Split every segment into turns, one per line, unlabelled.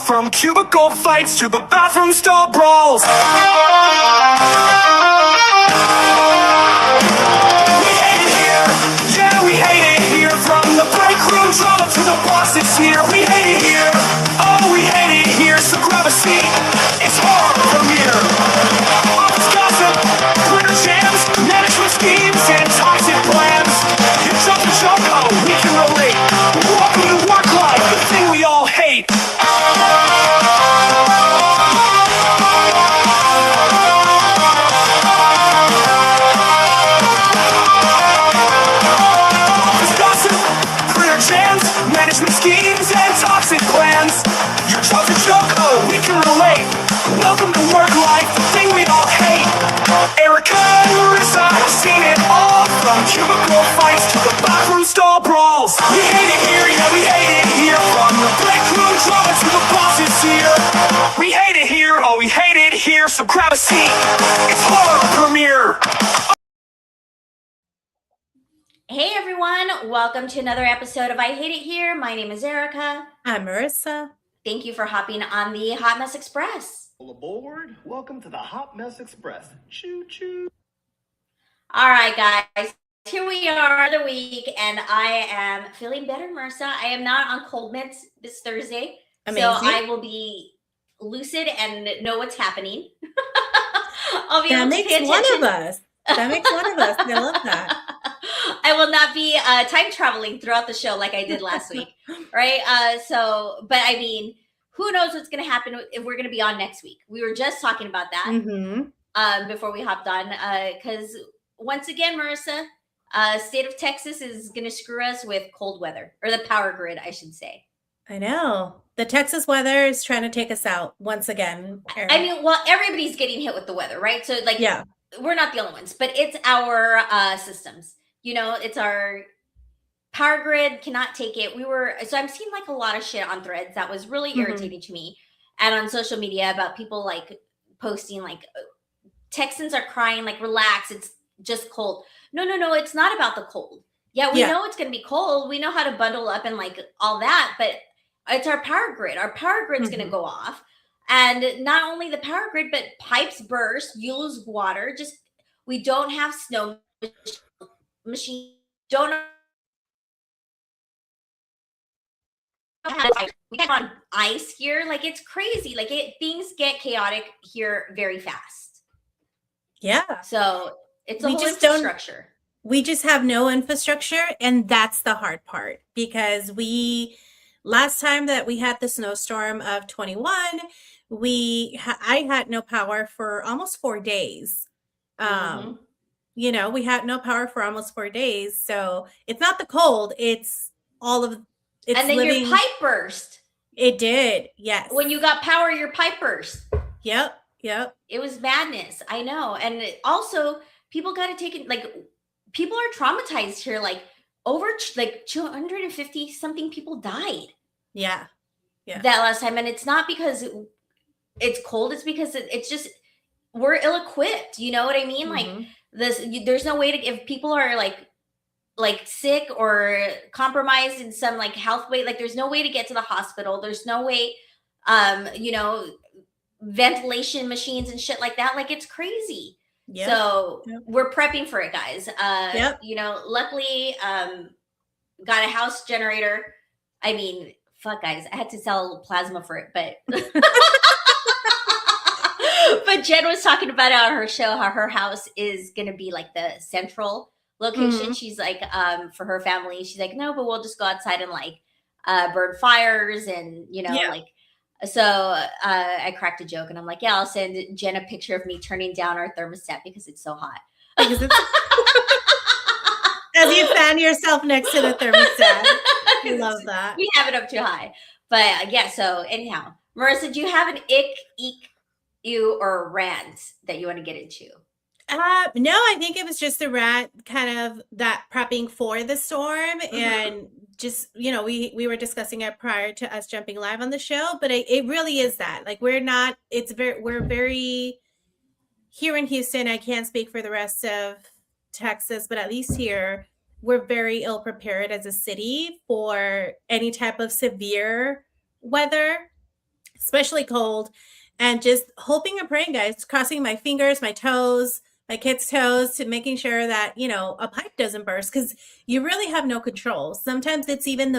From cubicle fights to the bathroom stall brawls. We hate it here, yeah, we hate it here. From the break room drama to the boss that's here. We hate it here, oh, we hate it here. So grab a seat, it's horror from here. Office gossip, Twitter jams, management schemes, and toxic plans. You jump and jump, oh, we can relate. Welcome to work life, the thing we all hate. Management schemes and toxic plans. Your job's a joke, oh, we can relate. Welcome to work life, the thing we all hate. Erika and Marissa have seen it all. From cubicle fights to the bathroom stall brawls. We hate it here, yeah, we hate it here. From the break room drama to the bosses here. We hate it here, oh, we hate it here. So grab a seat, it's horror premiere.
Hey everyone, welcome to another episode of I Hate It Here. My name is Erika.
I'm Marissa.
Thank you for hopping on the Hotmess Express.
All aboard. Welcome to the Hotmess Express. Choo choo.
All right, guys. Here we are the week, and I am feeling better, Marissa. I am not on cold meds this Thursday.
Amazing.
So I will be lucid and know what's happening. I'll be
that
able to
makes
pay attention.
one of us. That makes one of us. I love that.
I will not be time traveling throughout the show like I did last week, right? But I mean, who knows what's going to happen if we're going to be on next week? We were just talking about that before we hopped on, because once again, Marissa, state of Texas is going to screw us with cold weather, or the power grid, I should say.
I know. The Texas weather is trying to take us out once again.
I mean, well, everybody's getting hit with the weather, right? So, like,
yeah.
We're not the only ones, but it's our systems. You know, it's our power grid cannot take it. So I'm seeing like a lot of shit on threads that was really irritating to me, and on social media about people like posting like Texans are crying, like relax, it's just cold. No, it's not about the cold. Yeah, we know it's going to be cold. We know how to bundle up and like all that, but it's our power grid. Our power grid's going to go off. And not only the power grid, but pipes burst, you lose water. We don't have snow machine. We have on ice here. Like, it's crazy. Like, things get chaotic here very fast.
Yeah.
So it's a whole infrastructure.
We just have no infrastructure, and that's the hard part, because last time that we had the snowstorm of 21, I had no power for almost 4 days. You know, we had no power for almost 4 days. So it's not the cold, it's all of it's
and then your pipe burst.
It did, yes.
When you got power, your pipe burst.
Yep.
It was madness. I know. And also, people got to take it, like, people are traumatized here. Like, over like 250 something people died. Yeah. That last time. And it's not because it's cold, it's because it's just we're ill-equipped, you know what I mean? Like, there's no way to, if people are like sick or compromised in some like health way, like there's no way to get to the hospital, there's no way, you know, ventilation machines and shit like that, like it's crazy. So we're prepping for it, guys. You know, luckily got a house generator. I mean, fuck, guys, I had to sell plasma for it, but but Jen was talking about it on her show, how her house is going to be like the central location. She's like, for her family, she's like, no, but we'll just go outside and like burn fires and, you know, like, so I cracked a joke and I'm like, I'll send Jen a picture of me turning down our thermostat because it's so hot.
As you fan yourself next to the thermostat. I love that.
We have it up too high. But so anyhow, Marissa, do you have an ick, eek, ew, or rant that you want to get into?
No, I think it was just a rant, kind of that prepping for the storm, and just, you know, we were discussing it prior to us jumping live on the show, but it really is that, like, we're very here in Houston. I can't speak for the rest of Texas, but at least here we're very ill prepared as a city for any type of severe weather. especially cold, and just hoping and praying, guys, crossing my fingers, my toes, my kids' toes, to making sure that, a pipe doesn't burst, because you really have no control. Sometimes it's even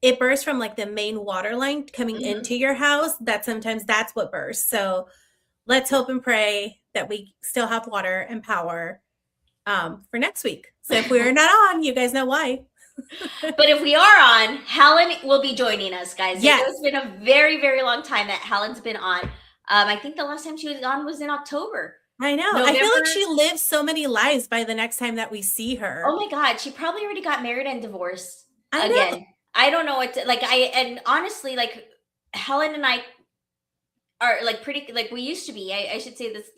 it bursts from like the main water line coming into your house. Sometimes that's what bursts. So let's hope and pray that we still have water and power for next week. So if we're not on, you guys know why.
But if we are on, Helen will be joining us, guys.
Yes.
It's been a very, very long time that Helen's been on. I think the last time she was on was in October.
I know.
November.
I feel like she lives so many lives by the next time that we see her.
Oh my God. She probably already got married and divorced
I
again.
know.
I don't know what to, and honestly, like Helen and I are like pretty, like we used to be. I should say this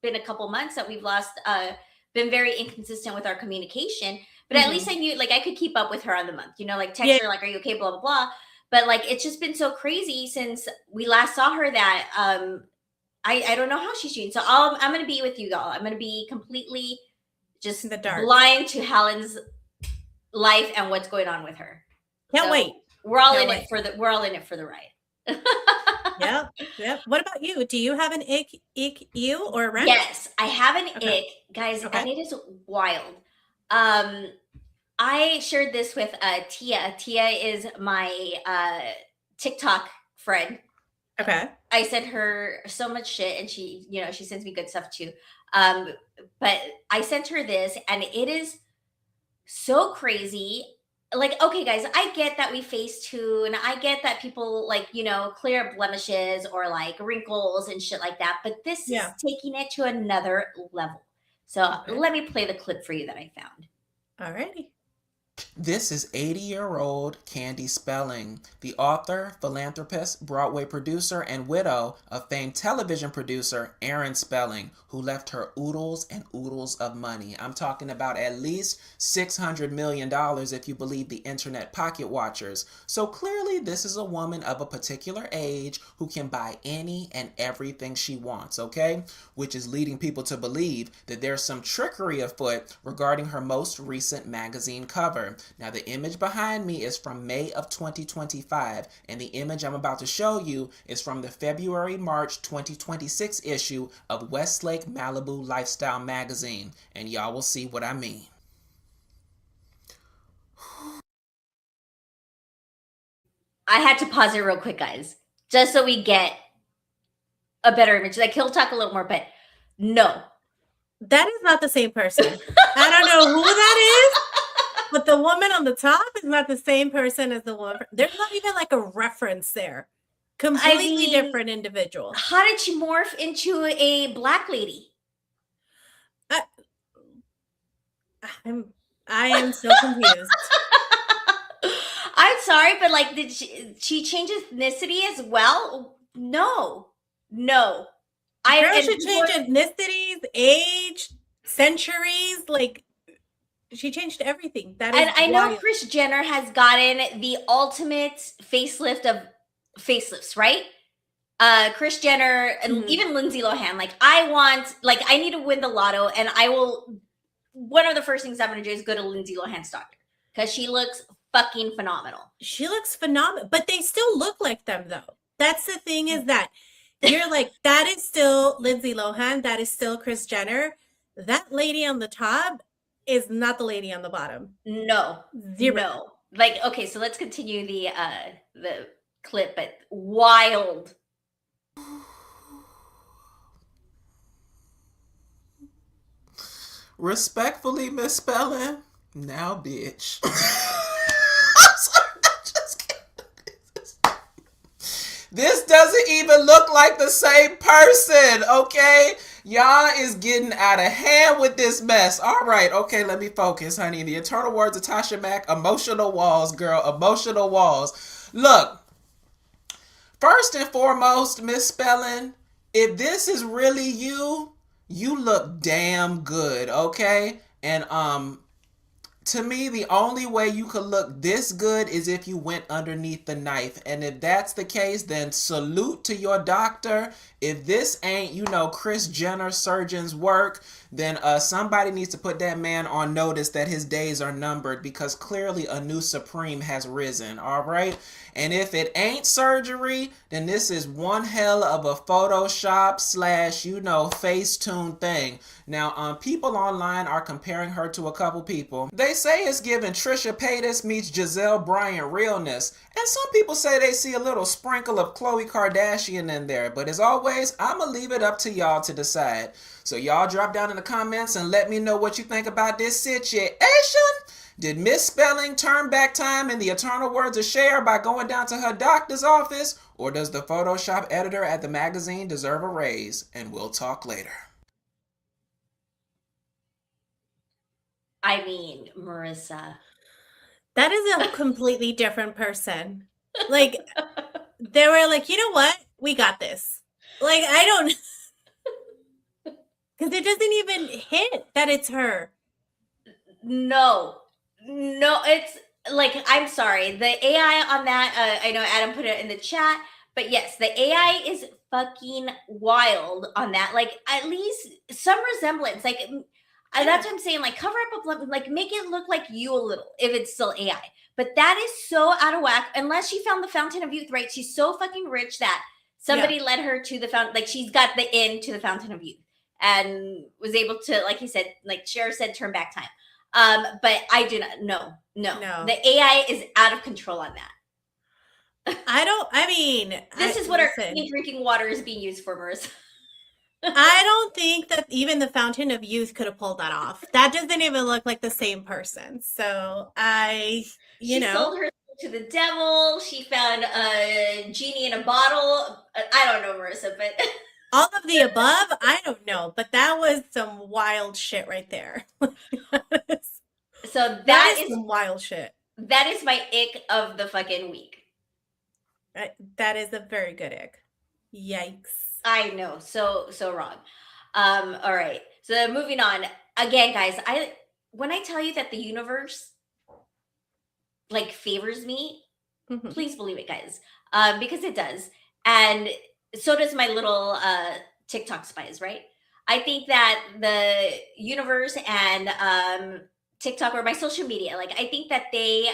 been a couple months that we've been very inconsistent with our communication. But at least I knew, like, I could keep up with her on the month, like text her, like, are you okay, blah, blah, blah. But like, it's just been so crazy since we last saw her that I don't know how she's doing. So I'm going to be with you, y'all. I'm going to be completely just blind to Helen's life and what's going on with her.
Can't wait.
We're all in it for the ride.
Yep. What about you? Do you have an ick you or a rant?
Yes, I have an ick, guys, and it is wild. I shared this with Tia. Tia is my TikTok friend.
Okay.
I sent her so much shit, and she sends me good stuff too. But I sent her this, and it is so crazy. Like, okay, guys, I get that we Facetune. I get that people clear up blemishes or like wrinkles and shit like that. But this is taking it to another level. So let me play the clip for you that I found.
Alrighty.
This is 80-year-old Candy Spelling, the author, philanthropist, Broadway producer, and widow of famed television producer Aaron Spelling, who left her oodles and oodles of money. I'm talking about at least $600 million if you believe the internet pocket watchers. So clearly this is a woman of a particular age who can buy any and everything she wants, okay? Which is leading people to believe that there's some trickery afoot regarding her most recent magazine cover. Now, the image behind me is from May of 2025, and the image I'm about to show you is from the February-March 2026 issue of Westlake Malibu Lifestyle magazine, and y'all will see what I mean.
I had to pause it real quick, guys, just so we get a better image. Like, he'll talk a little more, but no.
That is not the same person. I don't know who that is. But the woman on the top is not the same person as the woman. There's not even like a reference there. Completely different individual.
How did she morph into a black lady?
I am so confused.
I'm sorry, but like, did she change ethnicity as well? No.
Girl should change ethnicities, age, centuries, like. She changed everything.
I know Kris Jenner has gotten the ultimate facelift of facelifts, right? Kris Jenner and even Lindsay Lohan. Like, I need to win the lotto, and one of the first things I'm going to do is go to Lindsay Lohan's doctor because she looks fucking phenomenal.
She looks phenomenal, but they still look like them, though. That's the thing, is that you're like, that is still Lindsay Lohan. That is still Kris Jenner. That lady on the top is not the lady on the bottom.
No.
Zero.
No. Like, okay, so let's continue the clip, but wild.
Respectfully, Miss Spelling, now bitch. This doesn't even look like the same person, okay? Y'all is getting out of hand with this mess. All right, okay, let me focus, honey. In the eternal words of Tasha Mack, emotional walls, girl, emotional walls. Look, first and foremost, Miss Spelling, if this is really you, you look damn good, okay? And to me, the only way you could look this good is if you went underneath the knife. And if that's the case, then salute to your doctor. If this ain't, Kris Jenner surgeon's work, then somebody needs to put that man on notice that his days are numbered, because clearly a new supreme has risen, all right? And if it ain't surgery, then this is one hell of a Photoshop / Facetune thing. Now, people online are comparing her to a couple people. They say it's giving Trisha Paytas meets Giselle Bryant realness. And some people say they see a little sprinkle of Khloe Kardashian in there. But as always, I'ma leave it up to y'all to decide. So y'all drop down in the comments and let me know what you think about this situation. Did misspelling turn back time in the eternal words of Cher by going down to her doctor's office? Or does the Photoshop editor at the magazine deserve a raise? And we'll talk later.
I mean, Marissa.
That is a completely different person. Like, they were like, you know what? We got this. Like, I don't... Because it doesn't even hint that it's her.
No, it's like, I'm sorry. The AI on that, I know Adam put it in the chat, but yes, the AI is fucking wild on that. Like, at least some resemblance. Like, that's what I'm saying. Like, cover up a like, make it look like you a little if it's still AI. But that is so out of whack. Unless she found the fountain of youth, right? She's so fucking rich that somebody led her to the fountain. Like, she's got the in to the fountain of youth and was able to, like he said, like Cher said, turn back time. But I do not. No. The AI is out of control on that. This is what our clean drinking water is being used for, Marissa.
I don't think that even the Fountain of Youth could have pulled that off. That doesn't even look like the same person. So she
sold her to the devil. She found a genie in a bottle. I don't know, Marissa, but
all of the above, I don't know. But that was some wild shit right there.
So that is
some wild shit.
That is my ick of the fucking week.
That is a very good ick. Yikes.
I know, so wrong. All right, so moving on. Again, guys, when I tell you that the universe like favors me, please believe it, guys, because it does, and so does my little TikTok spies, right? I think that the universe and TikTok, or my social media, like, I think that they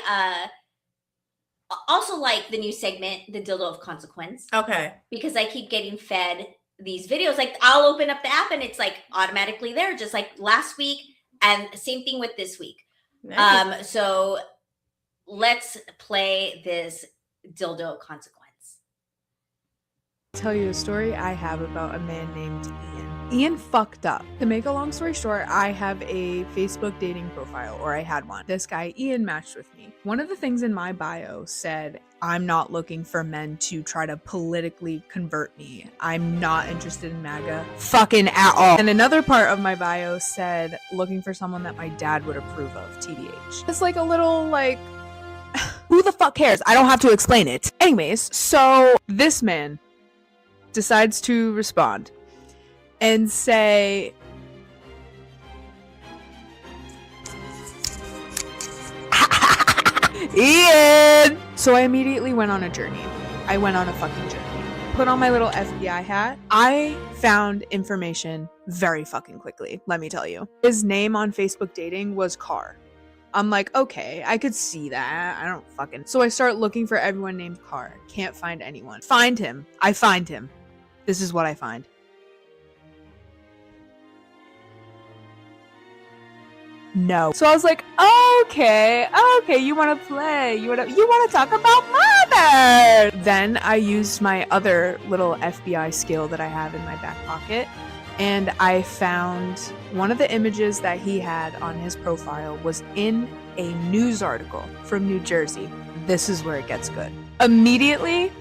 also like the new segment, the dildo of consequence.
Okay.
Because I keep getting fed these videos. Like, I'll open up the app and it's like automatically there, just like last week, and same thing with this week.
Nice.
So let's play this dildo of consequence.
Tell you a story I have about a man named Ian. Ian fucked up. To make a long story short, I have a Facebook dating profile, or I had one. This guy, Ian, matched with me. One of the things in my bio said, I'm not looking for men to try to politically convert me. I'm not interested in MAGA fucking at all. And another part of my bio said, looking for someone that my dad would approve of, TBH. It's like a little, like, who the fuck cares? I don't have to explain it. Anyways, so this man decides to respond and say, Ian! So I immediately went on a journey. I went on a fucking journey. Put on my little FBI hat. I found information very fucking quickly, let me tell you. His name on Facebook dating was Carr. I'm like, okay, I could see that. I don't fucking... So I start looking for everyone named Carr. Can't find anyone. Find him. I find him. This is what I find. No. So I was like, okay, you want to play. You want to talk about mother. Then I used my other little FBI skill that I have in my back pocket, and I found one of the images that he had on his profile was in a news article from New Jersey. This is where it gets good. Immediately,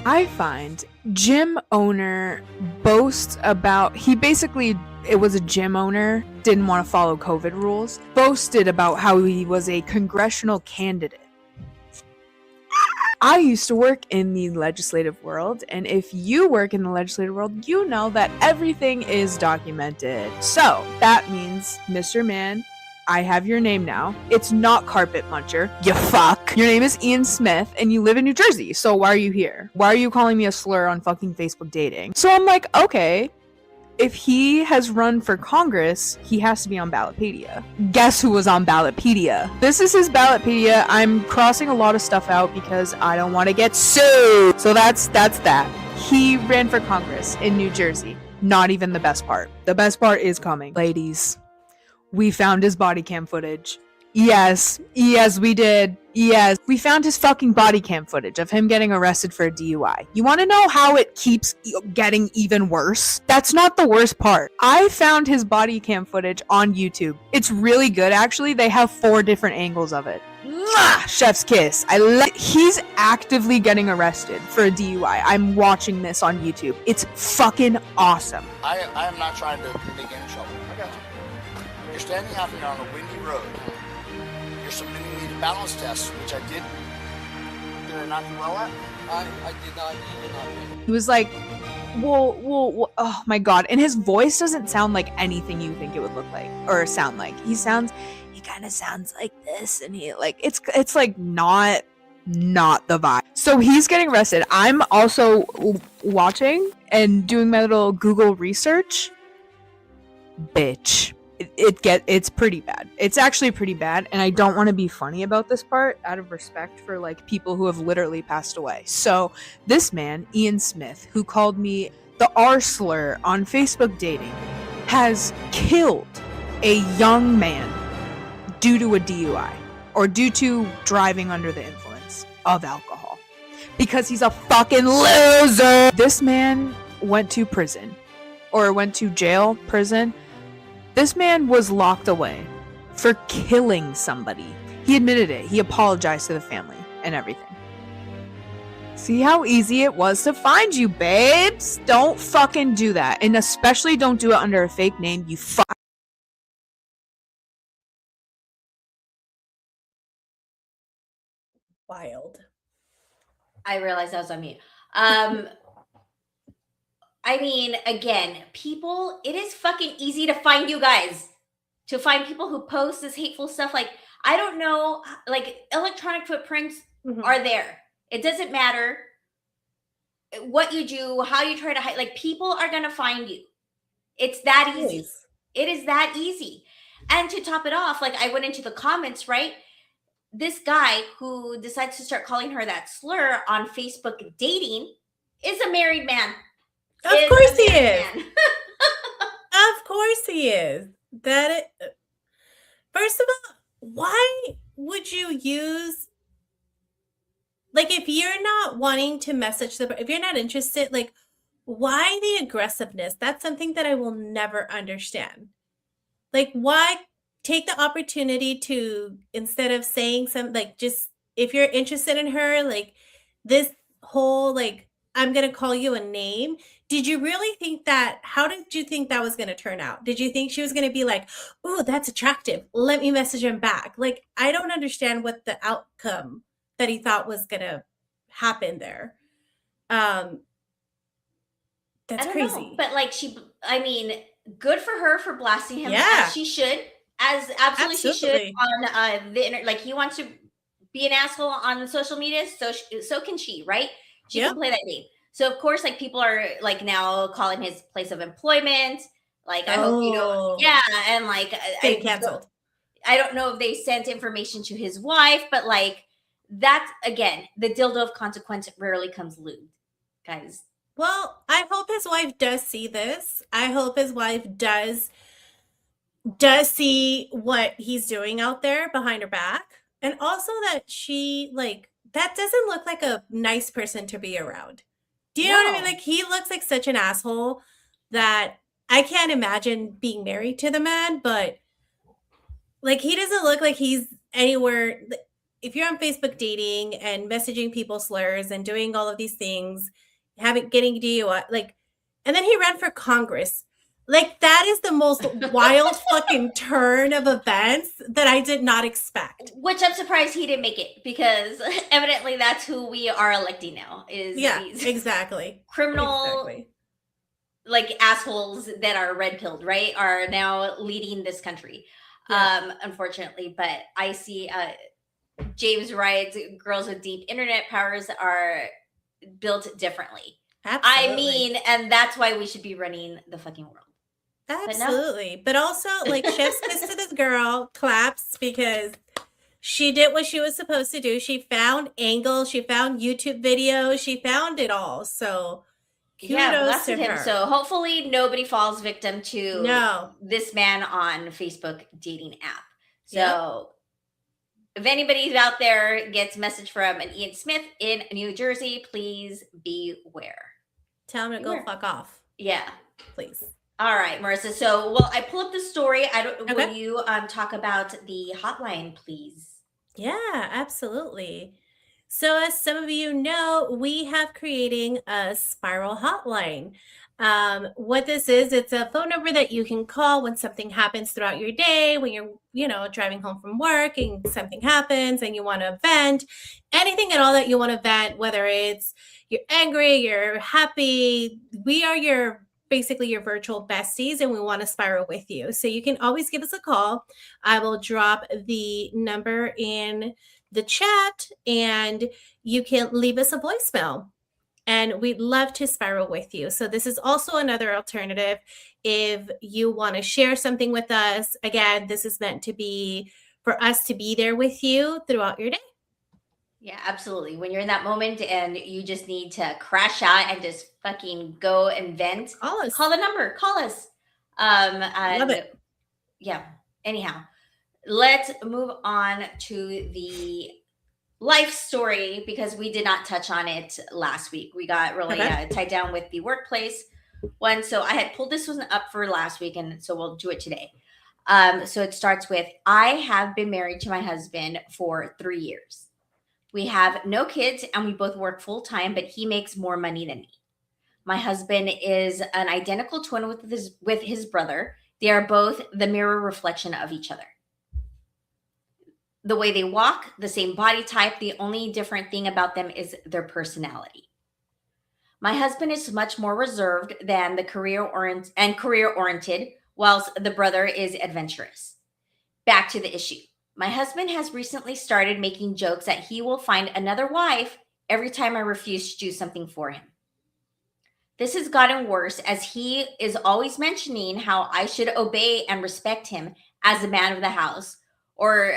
I find gym owner boasts about, it was a gym owner, didn't want to follow COVID rules, boasted about how he was a congressional candidate. I used to work in the legislative world, and if you work in the legislative world, you know that everything is documented. So that means, Mr. Man, I have your name now. It's not Carpet Muncher, you fuck. Your name is Ian Smith, and you live in New Jersey, so why are you here? Why are you calling me a slur on fucking Facebook dating? So I'm like, okay, if he has run for Congress, he has to be on Ballotpedia. Guess who was on Ballotpedia? This is his Ballotpedia. I'm crossing a lot of stuff out because I don't want to get sued. So that's that. He ran for Congress in New Jersey. Not even the best part. The best part is coming. Ladies, we found his body cam footage. Yes, we did. Yes, we found his fucking body cam footage of him getting arrested for a DUI. You want to know how it keeps getting even worse? That's not the worst part. I found his body cam footage on YouTube. It's really good, actually. They have 4 different angles of it. Mwah! Chef's kiss. He's actively getting arrested for a DUI. I'm watching this on YouTube. It's fucking awesome.
I am not trying to make any trouble. I got you. You're standing out here on a windy road. You're submitting me to balance tests, which I did. Did I not do well at? I did not. You did not.
He was like, whoa, oh my god. And his voice doesn't sound like anything you think it would look like or sound like. He kind of sounds like this, and he like it's like not the vibe. So he's getting arrested. I'm also watching and doing my little Google research. Bitch. It's pretty bad. It's actually pretty bad, and I don't want to be funny about this part out of respect for like people who have literally passed away. So this man, Ian Smith, who called me the R slur on Facebook dating, has killed a young man due to a DUI or due to driving under the influence of alcohol because he's a fucking loser. This man went to prison or went to jail, prison. This man was locked away for killing somebody. He admitted it. He apologized to the family and everything. See how easy it was to find you, babes? Don't fucking do that. And especially don't do it under a fake name, you fuck.
Wild.
I realized I was on mute. I mean, again, people, it is fucking easy to find you guys. To find people who post this hateful stuff. Like, I don't know, like, electronic footprints are there. It doesn't matter what you do, how you try to hide. Like, people are going to find you. It's that easy. It is that easy. And to top it off, like, I went into the comments, right? This guy who decides to start calling her that slur on Facebook dating is a married man.
Of course he is. Of course he is. First of all, why would you use, like, if you're not wanting to message if you're not interested, like, why the aggressiveness? That's something that I will never understand. Like, why take the opportunity to, instead of saying something, like, just, if you're interested in her, like, this whole, like, I'm going to call you a name. Did you really think that? How did you think that was going to turn out? Did you think she was going to be like, oh, that's attractive, let me message him back? Like, I don't understand what the outcome that he thought was going to happen there. That's crazy.
Know, but like good for her for blasting him as she should, as absolutely she should on the internet. Like, he wants to be an asshole on social media, so can she, right? She can play that game. So of course, like, people are like now calling his place of employment. Like, I hope you know, and like
they canceled.
I don't know if they sent information to his wife, but like, that's, again, the dildo of consequence rarely comes lubed, guys.
Well, I hope his wife does see this. I hope his wife does see what he's doing out there behind her back, and also that she, like, that doesn't look like a nice person to be around. Do you know what I mean? Like, he looks like such an asshole that I can't imagine being married to the man, but like, he doesn't look like he's anywhere. If you're on Facebook dating and messaging people slurs and doing all of these things, getting DUI, like, and then he ran for Congress. Like, that is the most wild fucking turn of events that I did not expect.
Which I'm surprised he didn't make it, because evidently that's who we are electing now. These
exactly.
Criminal, like, assholes that are red pilled, right, are now leading this country. Yeah. Unfortunately, but I see James writes, girls with deep internet powers are built differently.
Absolutely.
I mean, and that's why we should be running the fucking world.
Absolutely. But also, like, chef's kiss to this girl, claps, because she did what she was supposed to do. She found angles, she found YouTube videos, she found it all. So kudos
blasted
to
him.
her.
So hopefully nobody falls victim to
No.
this man on Facebook dating app. So
Yep.
if anybody's out there gets a message from an Ian Smith in New Jersey, please beware.
Tell him to go fuck off,
Yeah.
please.
All right, Marissa. So, well, I pull up the story. Will
Okay.
you talk about the hotline, please?
Yeah, absolutely. So, as some of you know, we have creating a spiral hotline. What this is, it's a phone number that you can call when something happens throughout your day, when you're, driving home from work and something happens and you want to vent, anything at all that you want to vent, whether it's you're angry, you're happy. We are basically your virtual besties, and we want to spiral with you. So you can always give us a call. I will drop the number in the chat, and you can leave us a voicemail, and we'd love to spiral with you. So this is also another alternative if you want to share something with us. Again, this is meant to be for us to be there with you throughout your day.
Yeah, absolutely. When you're in that moment and you just need to crash out and just fucking go and vent,
Call us.
call the number, call us.
Love it.
Yeah. Anyhow, let's move on to the life story, because we did not touch on it last week. We got really tied down with the workplace one. So I had pulled this one up for last week, and so we'll do it today. So it starts with, I have been married to my husband for 3 years. We have no kids and we both work full time, but he makes more money than me. My husband is an identical twin with his brother. They are both the mirror reflection of each other. The way they walk, the same body type, the only different thing about them is their personality. My husband is much more reserved than the career-oriented, whilst the brother is adventurous. Back to the issue. My husband has recently started making jokes that he will find another wife every time I refuse to do something for him. This has gotten worse, as he is always mentioning how I should obey and respect him as the man of the house, or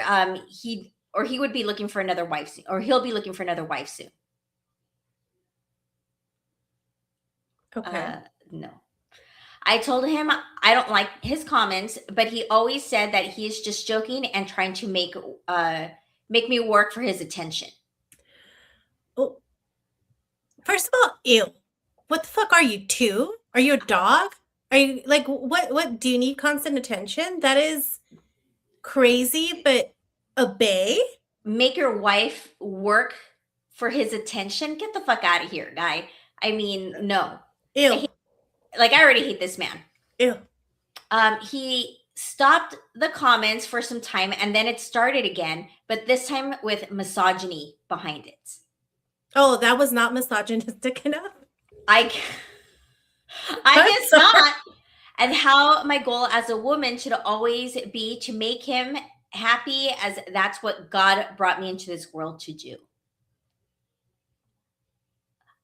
he would be looking for another wife soon, or he'll be looking for another wife soon.
Okay.
No. I told him I don't like his comments, but he always said that he is just joking and trying to make me work for his attention.
Oh, first of all, ew. What the fuck are you, 2? Are you a dog? Are you like what do you need constant attention? That is crazy, but obey?
Make your wife work for his attention? Get the fuck out of here, guy. I mean, no.
Ew.
I already hate this man.
Ew.
He stopped the comments for some time, and then it started again, but this time with misogyny behind it.
Oh, that was not misogynistic enough?
I guess not. And how my goal as a woman should always be to make him happy, as that's what God brought me into this world to do.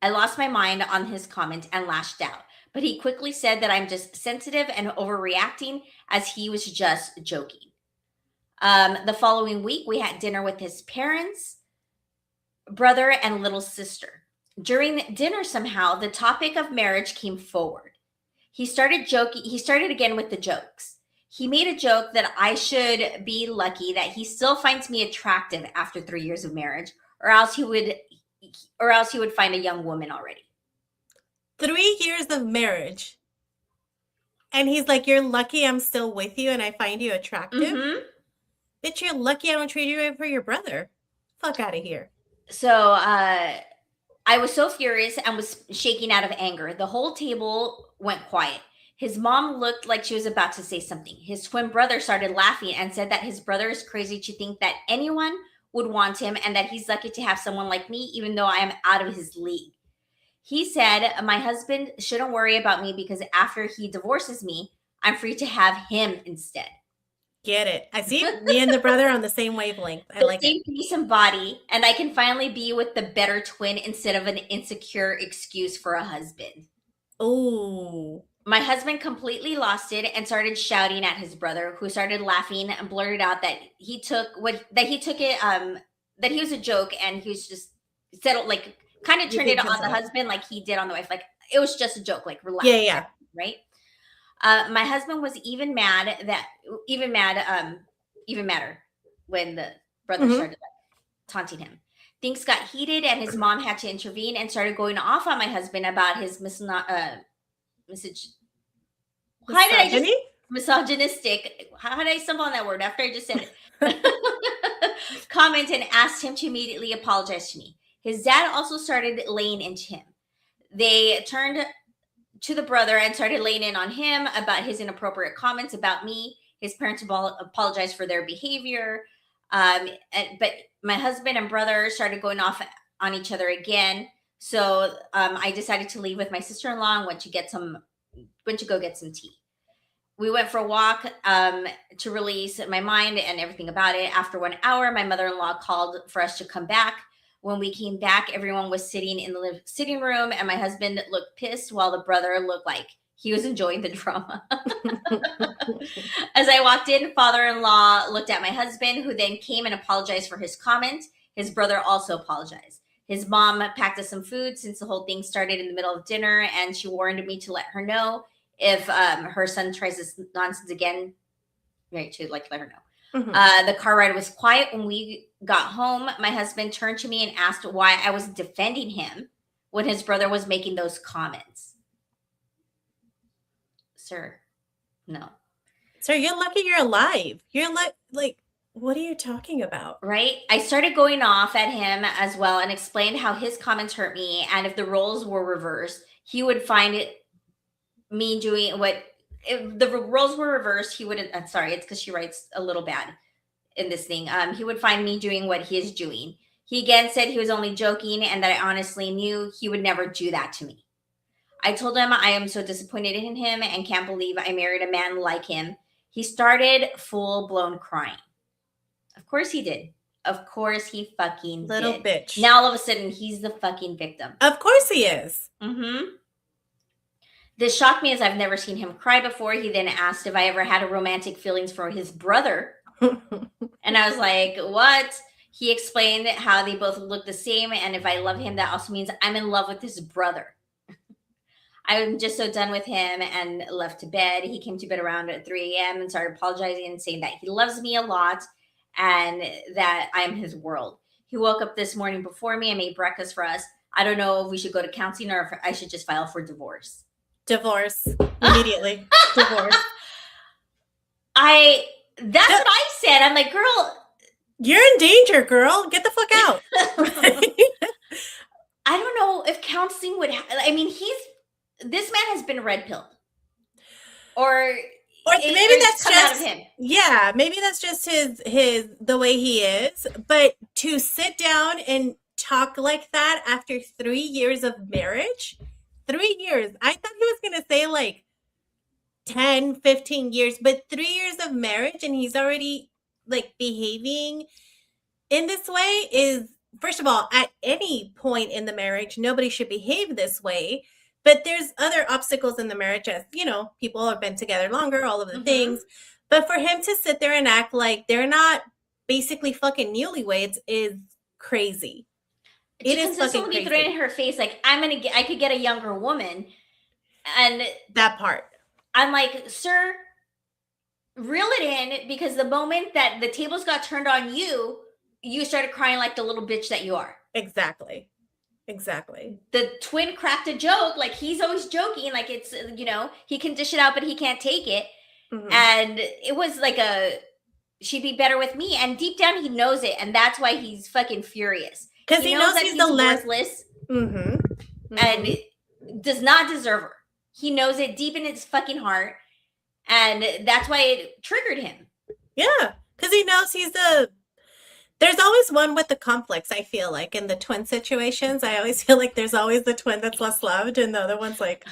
I lost my mind on his comment and lashed out, but he quickly said that I'm just sensitive and overreacting, as he was just joking. The following week, we had dinner with his parents, brother, and little sister. During dinner, somehow, the topic of marriage came forward. He started again with the jokes. He made a joke that I should be lucky that he still finds me attractive after 3 years of marriage, or else he would find a young woman already.
3 years of marriage. And he's like, you're lucky I'm still with you and I find you attractive?
Mm-hmm.
Bitch, you're lucky I don't treat you right for your brother. Fuck out of here.
So I was so furious and was shaking out of anger. The whole table went quiet. His mom looked like she was about to say something. His twin brother started laughing and said that his brother is crazy to think that anyone would want him, and that he's lucky to have someone like me, even though I am out of his league. He said my husband shouldn't worry about me because after he divorces me, I'm free to have him instead.
Get it. I see me and the brother on the same wavelength. I like
same
it.
piece and body, and I can finally be with the better twin instead of an insecure excuse for a husband.
Oh.
My husband completely lost it and started shouting at his brother, who started laughing and blurted out that he took that he was a joke, and he was just said, like, kind of turned it on the husband like he did on the wife. Like, it was just a joke, like, relax.
Yeah.
Right. My husband was even madder when the brother started taunting him. Things got heated, and his mom had to intervene and started going off on my husband about his misogynistic. How did I stumble on that word after I just said it? Comment, and asked him to immediately apologize to me. His dad also started laying into him. They turned to the brother and started laying in on him about his inappropriate comments about me. His parents apologized for their behavior. But my husband and brother started going off on each other again. So I decided to leave with my sister-in-law and went to go get some tea. We went for a walk to release my mind and everything about it. After 1 hour, my mother-in-law called for us to come back. When we came back, everyone was sitting in the sitting room, and my husband looked pissed while the brother looked like he was enjoying the drama. As I walked in, father-in-law looked at my husband, who then came and apologized for his comment. His brother also apologized. His mom packed us some food since the whole thing started in the middle of dinner, and she warned me to let her know if her son tries this nonsense again, right, to like let her know. The car ride was quiet. When we got home, my husband turned to me and asked why I was defending him when his brother was making those comments. Sir, no.
Sir, you're lucky you're alive. You're like, what are you talking about?
Right? I started going off at him as well and explained how his comments hurt me, and if the roles were reversed, he would find it me doing what. If the roles were reversed, he wouldn't. Sorry, it's because she writes a little bad in this thing. He would find me doing what he is doing. He again said he was only joking, and that I honestly knew he would never do that to me. I told him I am so disappointed in him and can't believe I married a man like him. He started full-blown crying. Of course he did. Of course he fucking
little
did.
bitch.
Now all of a sudden he's the fucking victim.
Of course he is.
This shocked me, as I've never seen him cry before. He then asked if I ever had romantic feelings for his brother. And I was like, what? He explained how they both look the same, and if I love him, that also means I'm in love with his brother. I'm just so done with him, and left to bed. He came to bed around at 3 a.m. and started apologizing and saying that he loves me a lot and that I'm his world. He woke up this morning before me and made breakfast for us. I don't know if we should go to counseling or if I should just file for divorce.
Divorce. Immediately. Divorce.
That's what I said. I'm like, girl,
you're in danger, girl. Get the fuck out.
I don't know if counseling would I mean, this man has been red pilled. Or
maybe that's just
out of him.
Yeah, maybe that's just his the way he is. But to sit down and talk like that after 3 years of marriage, 3 years. I thought he was gonna say like 10, 15 years, but 3 years of marriage, and he's already like behaving in this way is, first of all, at any point in the marriage, nobody should behave this way. But there's other obstacles in the marriage, as you know, people have been together longer, all of the things. But for him to sit there and act like they're not basically fucking newlyweds is crazy. It is fucking crazy.
Throw in her face like, I could get a younger woman, and
that part.
I'm like, sir, reel it in, because the moment that the tables got turned on you, you started crying like the little bitch that you are.
Exactly.
The twin cracked a joke, like he's always joking, like it's, he can dish it out, but he can't take it. And it was like she'd be better with me. And deep down, he knows it. And that's why he's fucking furious.
Because he knows that he's the
worthless and does not deserve her. He knows it deep in his fucking heart. And that's why it triggered him.
Yeah. Because he knows there's always one with the conflicts, I feel like, in the twin situations. I always feel like there's always the twin that's less loved, and the other one's like...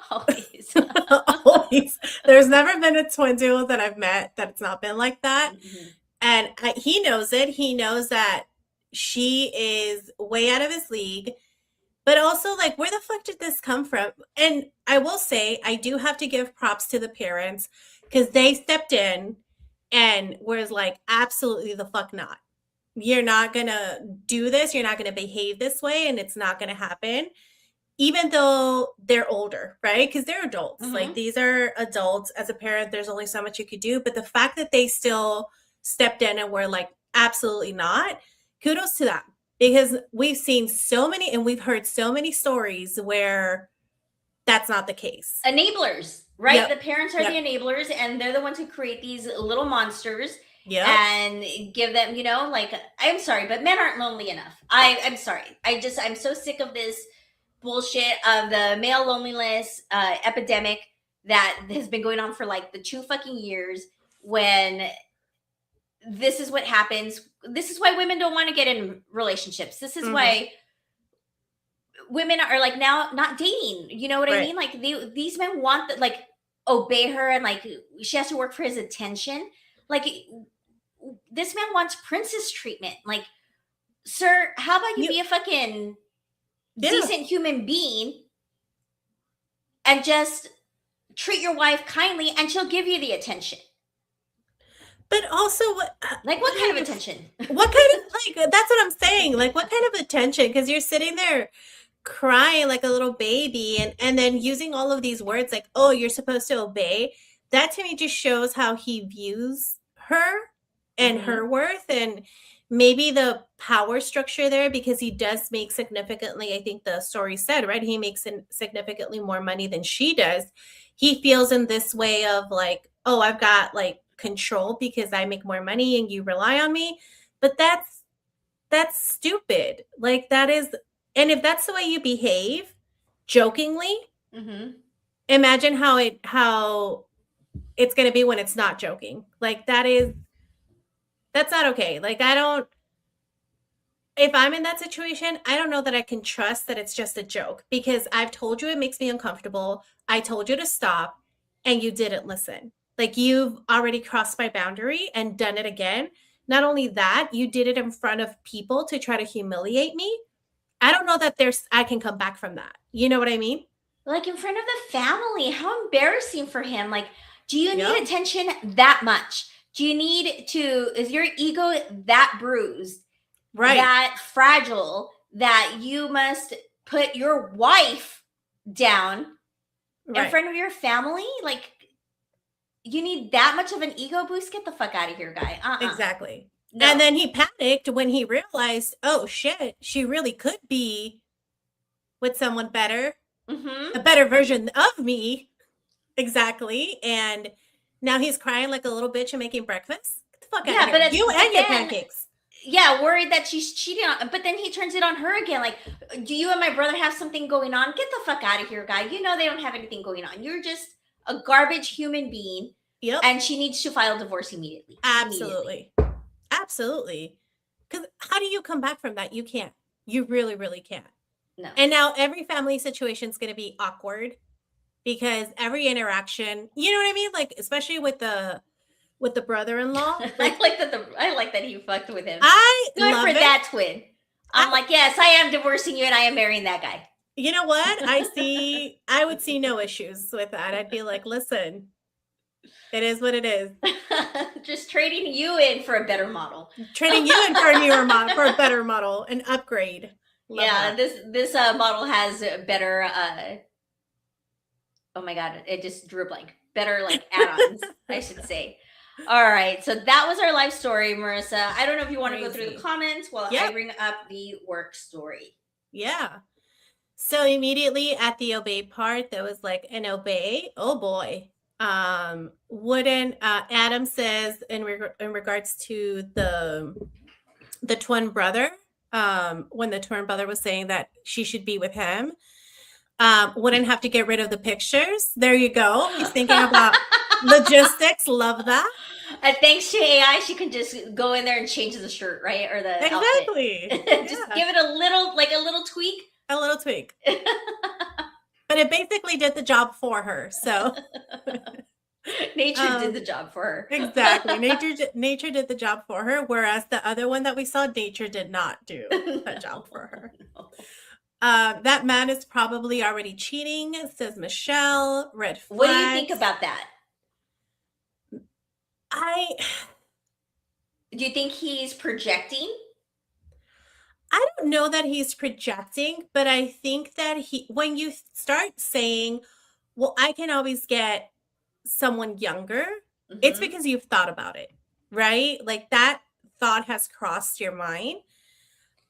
Always.
Always. There's never been a twin duo that I've met that it's not been like that. And he knows it. He knows that she is way out of his league. But also, like, where the fuck did this come from? And I will say, I do have to give props to the parents because they stepped in and was like, absolutely the fuck not. You're not going to do this. You're not going to behave this way, and it's not going to happen. Even though they're older, right? Because they're adults. Like, these are adults. As a parent, there's only so much you could do. But the fact that they still stepped in and were like, absolutely not, kudos to them. Because we've seen so many and we've heard so many stories where that's not the case.
Enablers, right? Yep. The parents are the enablers, and they're the ones who create these little monsters and give them, like, I'm sorry, but men aren't lonely enough. I'm sorry. I'm so sick of this bullshit of the male loneliness epidemic that has been going on for like the 2 fucking years, when this is what happens. This is why women don't want to get in relationships. This is why women are like now not dating. You know what I mean? Like these men want like obey her, and like she has to work for his attention. Like this man wants princess treatment. Like, sir, how about you be a fucking decent human being and just treat your wife kindly, and she'll give you the attention.
But also, what
kind of attention?
What kind of, like, that's what I'm saying. Like, what kind of attention? Because you're sitting there crying like a little baby, and then using all of these words like, oh, you're supposed to obey. That to me just shows how he views her and her worth, and maybe the power structure there, because he does make significantly, I think the story said, right? He makes significantly more money than she does. He feels in this way of like, oh, I've got like control because I make more money and you rely on me. But that's stupid. Like that is, and if that's the way you behave jokingly, imagine how it's going to be when it's not joking. Like that's not okay. Like if I'm in that situation, I don't know that I can trust that it's just a joke, because I've told you it makes me uncomfortable. I told you to stop and you didn't listen. Like you've already crossed my boundary and done it again. Not only that, you did it in front of people to try to humiliate me. I don't know that I can come back from that. You know what I mean?
Like in front of the family. How embarrassing for him. Like, do you need attention that much? Do you need is your ego that bruised, that fragile, that you must put your wife down in front of your family? Like, you need that much of an ego boost? Get the fuck out of here, guy.
Exactly. No. And then he panicked when he realized, oh shit, she really could be with someone better, a better version of me. Exactly. And now he's crying like a little bitch and making breakfast. Get the fuck out of here. You and your pancakes.
Yeah, worried that she's cheating on, but then he turns it on her again. Like, do you and my brother have something going on? Get the fuck out of here, guy. You know they don't have anything going on. You're just a garbage human being.
Yep.
And she needs to file divorce immediately.
Absolutely. Absolutely. Because how do you come back from that? You can't. You really, really can't.
No.
And now every family situation is going to be awkward, because every interaction, you know what I mean? Like, especially with the brother-in-law. Like,
I like that he fucked with him.
Good
for that twin. I'm like, yes, I am divorcing you and I am marrying that guy.
You know what? I would see no issues with that. I'd be like, listen, it is what it is.
Just trading you in for a better model.
Trading you in for a newer model, for a better model, an upgrade.
Love that. This model has better. Oh my god! It just drew a blank. Better like add-ons, I should say. All right, so that was our life story, Marissa. I don't know if you want to go through the comments while I bring up the work story.
Yeah. So immediately at the obey part, there was like an obey. Oh boy. Wouldn't Adam says in regards to the twin brother, when the twin brother was saying that she should be with him, wouldn't have to get rid of the pictures. There you go. He's thinking about logistics. Love that.
And thanks to AI, she can just go in there and change the shirt, right? Or the outfit. Just give it a little tweak.
A little tweak. But it basically did the job for her. So
nature did the job for her.
Exactly. Nature did the job for her, whereas the other one that we saw, nature did not do that job for her. That man is probably already cheating, says Michelle. Red flags.
What do you think about that? Do you think he's projecting?
I don't know that he's projecting, but I think that when you start saying, well, I can always get someone younger, it's because you've thought about it, right? Like that thought has crossed your mind.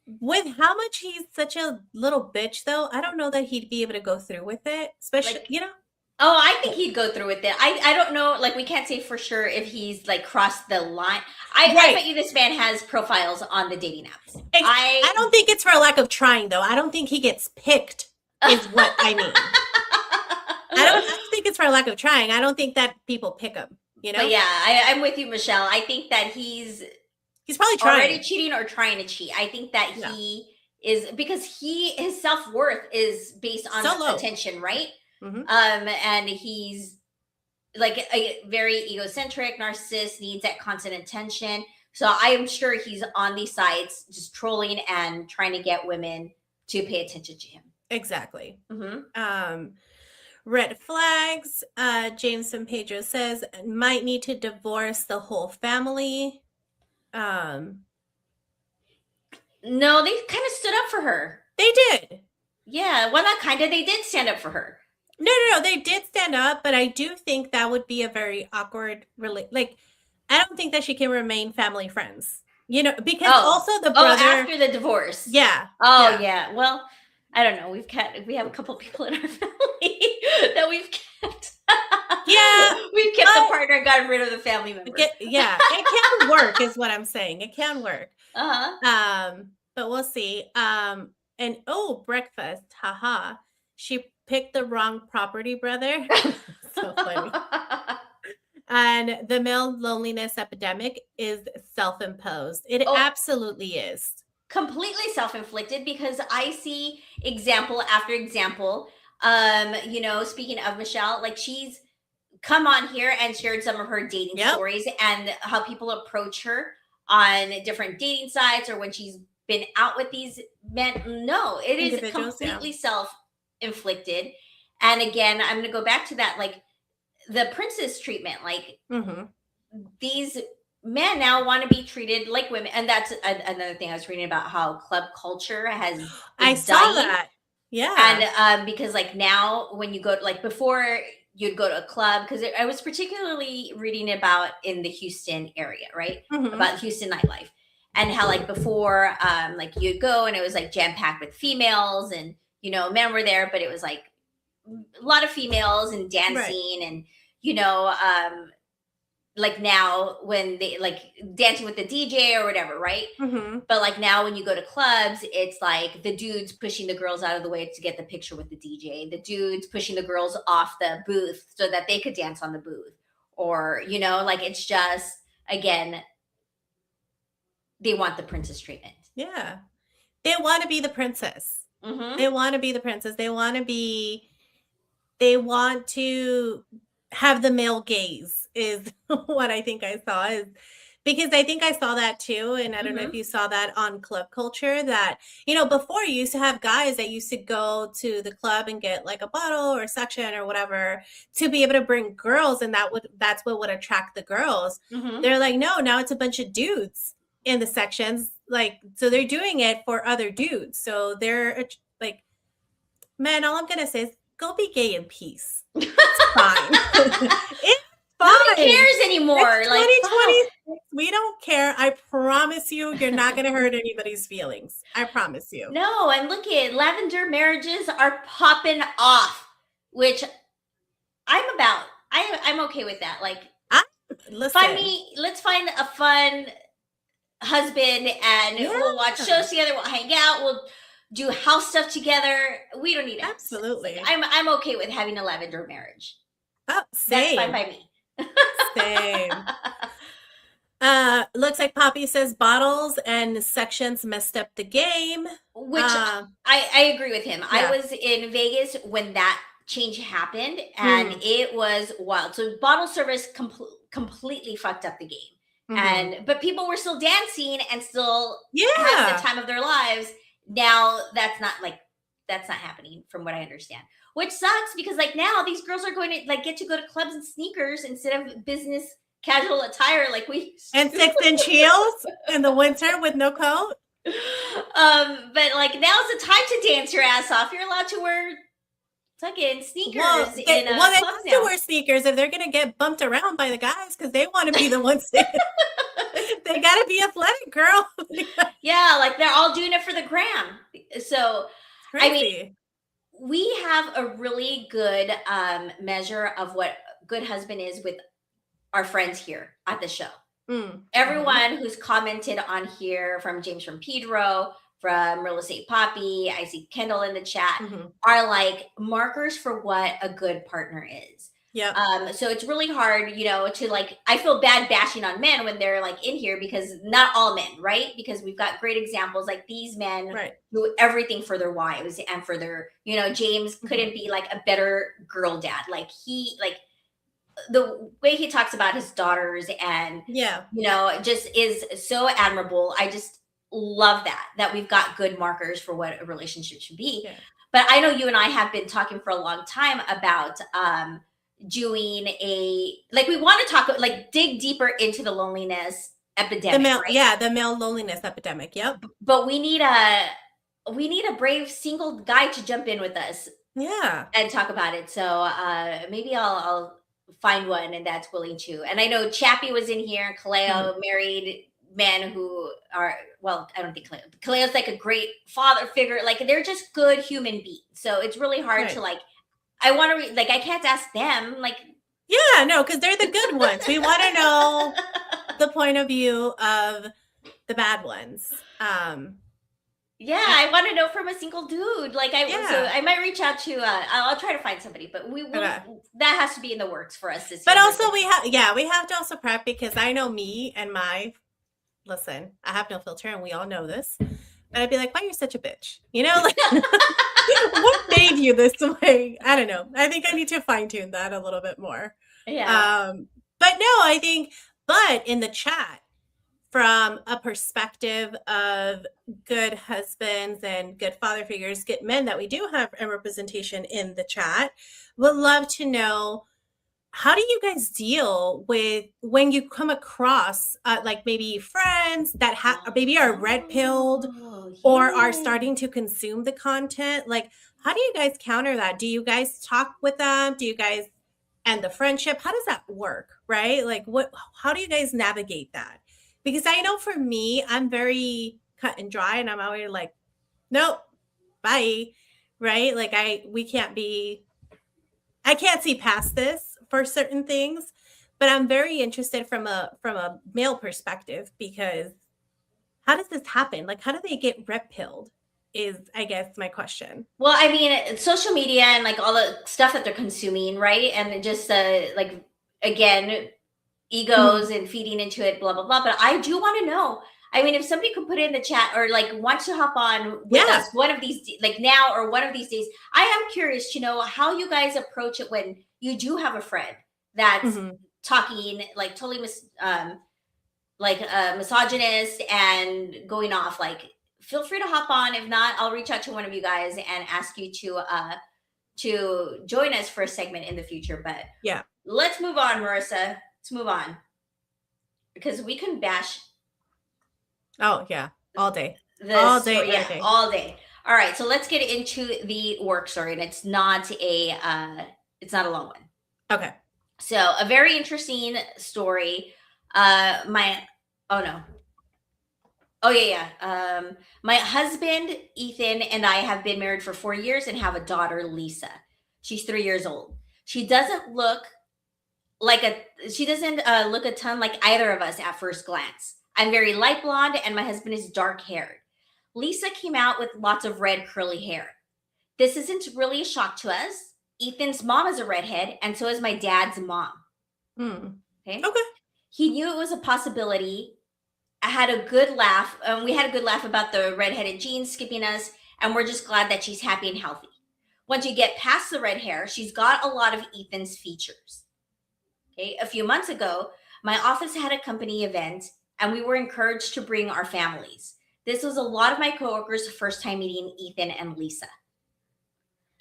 With how much he's such a little bitch, though, I don't know that he'd be able to go through with it, especially,
Oh, I think he'd go through with it. I don't know. Like, we can't say for sure if he's like crossed the line. I bet you this man has profiles on the dating apps.
I don't think it's for a lack of trying, though. I don't think he gets picked, is what I mean. I don't think it's for a lack of trying. I don't think that people pick him,
But yeah, I'm with you, Michelle. I think that he's
probably trying.
Already cheating or trying to cheat. I think that he is, because his self-worth is based on attention, right? And he's like a very egocentric narcissist, needs that constant attention. So I am sure he's on these sites just trolling and trying to get women to pay attention to him.
Exactly. Red flags. James from Pedro says might need to divorce the whole family.
No, they kind of stood up for her.
They did.
Yeah, well, not kind of. They did stand up for her.
No, they did stand up, but I do think that would be a very awkward like, I don't think that she can remain family friends, because also the brother
after the divorce.
Yeah.
Yeah. Well, I don't know. We have a couple people in our family that we've kept.
Yeah.
We've kept the partner and gotten rid of the family member.
It can work is what I'm saying. It can work. But we'll see. And breakfast. Haha. She picked the wrong property brother. So funny. And the male loneliness epidemic is self-imposed. It absolutely is.
Completely self-inflicted, because I see example after example. Speaking of Michelle, like, she's come on here and shared some of her dating stories and how people approach her on different dating sites or when she's been out with these men. No, it is completely self-inflicted. And again, I'm going to go back to that, like the princess treatment, like these men now want to be treated like women. And that's another thing I was reading about, how club culture has
I saw that. Yeah.
And because like now when you go, like before you'd go to a club, because I was particularly reading about in the Houston area, right? About Houston nightlife, and how like before, like you'd go and it was like jam-packed with females, and men were there, but it was like a lot of females and dancing, and like now when they like dancing with the DJ or whatever, right? But like now when you go to clubs, it's like the dudes pushing the girls out of the way to get the picture with the DJ, the dudes pushing the girls off the booth so that they could dance on the booth, or like it's just, again, they want the princess treatment.
Yeah, they want to be the princess. They want to be the princess. They want to have the male gaze, is what I think I saw, is because I think I saw that too. And I don't know if you saw that on club culture, that, before you used to have guys that used to go to the club and get like a bottle or a section or whatever to be able to bring girls. And that's what would attract the girls. They're like, no, now it's a bunch of dudes in the sections. Like, so they're doing it for other dudes. So they're like, man, all I'm going to say is go be gay in peace. It's fine. It's fine.
Nobody cares anymore.
It's
like
2026. We don't care. I promise you're not going to hurt anybody's feelings. I promise you.
No, and look at lavender marriages are popping off, which I'm about. I'm okay with that. Like, let's find a fun husband and we'll watch shows together. We'll hang out. We'll do house stuff together. We don't need it.
Absolutely.
I'm okay with having a lavender marriage.
Oh, same.
That's fine by me.
Same. Looks like Poppy says bottles and sections messed up the game.
Which I agree with him. Yeah. I was in Vegas when that change happened, and it was wild. So bottle service completely fucked up the game. But people were still dancing and still having the time of their lives. Now that's not, like, that's not happening from what I understand, which sucks because like now these girls are going to like get to go to clubs in sneakers instead of business casual attire like we used
And
to.
6-inch heels in the winter with no coat.
But like now's the time to dance your ass off. You're allowed to wear fucking sneakers
Well,
in
they
clubs
have to
now.
wear sneakers if they're going to get bumped around by the guys because they want to be the ones. They got to be athletic, girl.
Yeah, like they're all doing it for the gram. So
Crazy.
I mean, we have a really good measure of what good husband is with our friends here at the show. Everyone who's commented on here, from James from Pedro, from Real Estate Poppy, I see Kendall in the chat, are like markers for what a good partner is.
Yeah.
So it's really hard, you know, to like, I feel bad bashing on men when they're like in here because not all men, right? Because we've got great examples like these men do everything for their wives and for their, you know, James couldn't be like a better girl dad. Like he, like the way he talks about his daughters and, you know, just is so admirable. I just love that we've got good markers for what a relationship should be. Yeah. But I know you and I have been talking for a long time about, doing a, like, we want to talk, like, dig deeper into the loneliness epidemic.
The male loneliness epidemic. Yep.
But we need a brave single guy to jump in with us.
Yeah.
And talk about it. So maybe I'll find one and that's willing to. And I know Chappie was in here, Kaleo, married men who are, well, I don't think Kaleo's like a great father figure. Like they're just good human beings. So it's really hard to like, I want to like, I can't ask them like.
Yeah, no, because they're the good ones. We want to know the point of view of the bad ones.
Yeah, I want to know from a single dude. Like so I might reach out to, I'll try to find somebody, but we will, that has to be in the works for us this year.
But also we have to also prep because I know me and listen, I have no filter and we all know this. But I'd be like, why are you such a bitch? You know, like, what made you this way? I don't know. I think I need to fine tune that a little bit more.
Yeah.
But no, but in the chat, from a perspective of good husbands and good father figures, good men that we do have a representation in the chat, would love to know, how do you guys deal with when you come across like maybe friends that maybe are red pilled or are starting to consume the content? Like, how do you guys counter that? Do you guys talk with them? Do you guys end the friendship? How does that work? Right? Like how do you guys navigate that? Because I know for me, I'm very cut and dry and I'm always like, nope, bye. Right? Like I can't see past this for certain things, but I'm very interested from a male perspective because how does this happen? Like, how do they get red pilled is, I guess, my question.
Well, I mean, social media and like all the stuff that they're consuming, right? And just like, again, egos and feeding into it, blah, blah, blah. But I do want to know, I mean, if somebody could put it in the chat or like wants to hop on with us one of these, like now or one of these days, I am curious to know how you guys approach it when you do have a friend that's talking like totally misogynist and going off. Like, feel free to hop on. If not, I'll reach out to one of you guys and ask you to join us for a segment in the future. But let's move on, Marissa. Let's move on because we can bash.
Oh yeah, all day,
all day. All day. All right, so let's get into the work story, and it's not a long one.
Okay.
So a very interesting story. My husband Ethan and I have been married for 4 years and have a daughter, Lisa. She's 3 years old. She doesn't look a ton like either of us at first glance. I'm very light blonde and my husband is dark haired. Lisa came out with lots of red curly hair. This isn't really a shock to us. Ethan's mom is a redhead and so is my dad's mom. Okay. He knew it was a possibility. I had a good laugh. We had a good laugh about the redheaded genes skipping us, and we're just glad that she's happy and healthy. Once you get past the red hair, she's got a lot of Ethan's features. Okay. A few months ago, my office had a company event and we were encouraged to bring our families. This was a lot of my coworkers' first time meeting Ethan and Lisa.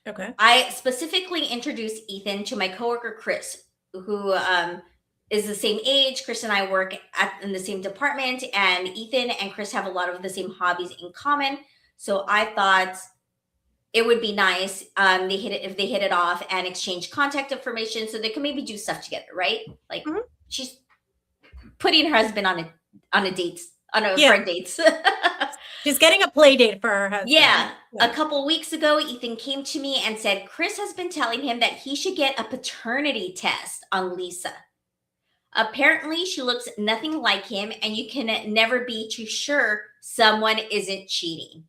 Okay.
I specifically introduced Ethan to my coworker Chris, who is the same age. Chris and I work in the same department, and Ethan and Chris have a lot of the same hobbies in common. So I thought it would be nice if they hit it off and exchange contact information, so they can maybe do stuff together, right? Like she's putting her husband on a friend dates.
She's getting a play date for her husband.
Yeah. A couple weeks ago, Ethan came to me and said Chris has been telling him that he should get a paternity test on Lisa. Apparently, she looks nothing like him, and you can never be too sure someone isn't cheating.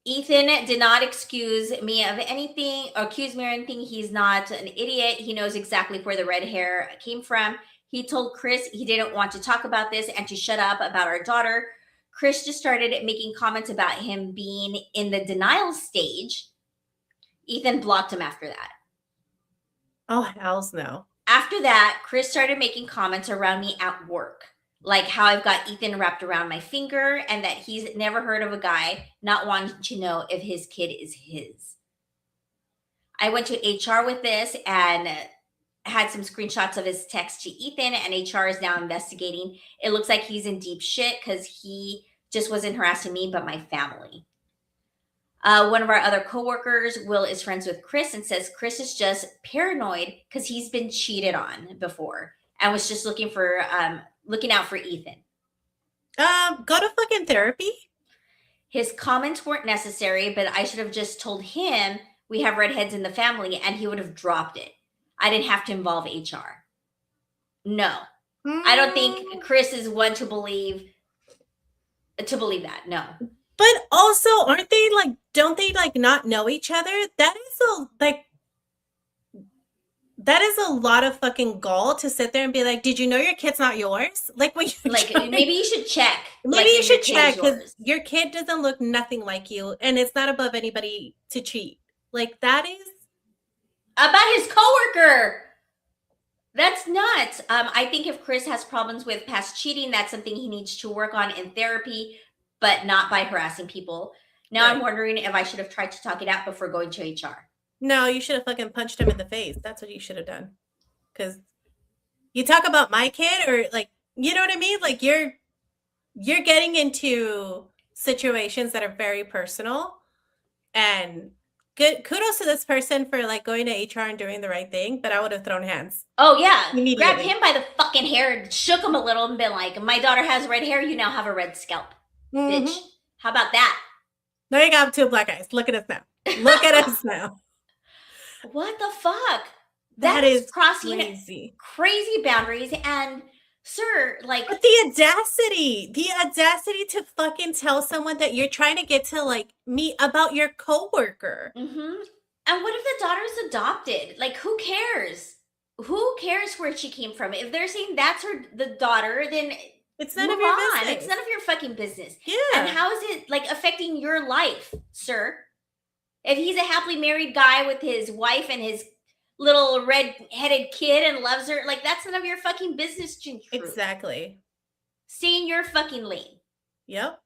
Ethan did not accuse me of anything. He's not an idiot. He knows exactly where the red hair came from. He told Chris he didn't want to talk about this and to shut up about our daughter. Chris just started making comments about him being in the denial stage. Ethan blocked him after that.
Oh, hells no.
After that, Chris started making comments around me at work, like how I've got Ethan wrapped around my finger and that he's never heard of a guy not wanting to know if his kid is his. I went to HR with this and had some screenshots of his text to Ethan, and HR is now investigating. It looks like he's in deep shit because he just wasn't harassing me, but my family. One of our other coworkers, Will, is friends with Chris and says Chris is just paranoid because he's been cheated on before and was just looking out for Ethan.
Go to fucking therapy.
His comments weren't necessary, but I should have just told him we have redheads in the family, and he would have dropped it. I didn't have to involve HR. No, I don't think Chris is one to believe that. No.
But also, aren't they don't they not know each other? That is a lot of fucking gall to sit there and be like, did you know your kid's not yours?
Maybe you should check.
Maybe you should check because your kid doesn't look nothing like you, and it's not above anybody to cheat. That is
about his coworker. That's nuts. I think if Chris has problems with past cheating, that's something he needs to work on in therapy, but not by harassing people. Now I'm wondering if I should have tried to talk it out before going to HR.
No, you should have fucking punched him in the face. That's what you should have done. Because you talk about my kid, or you know what I mean? You're getting into situations that are very personal, and kudos to this person for going to HR and doing the right thing, but I would have thrown hands.
Oh yeah. Grabbed him by the fucking hair and shook him a little and been like, my daughter has red hair, you now have a red scalp. Bitch. How about that?
Now you got 2 black eyes. Look at us now. Look at us now.
What the fuck?
That is
crossing
crazy
boundaries. And sir,
but the audacity to fucking tell someone that you're trying to get to meet about your coworker.
And what if the daughter's adopted? Who cares? Who cares where she came from? If they're saying that's the daughter, then
it's none of your business.
It's none of your fucking business.
Yeah.
And how is it affecting your life, sir? If he's a happily married guy with his wife and his little red-headed kid and loves her, that's none of your fucking business, June.
Exactly.
Stay in your fucking lane.
Yep.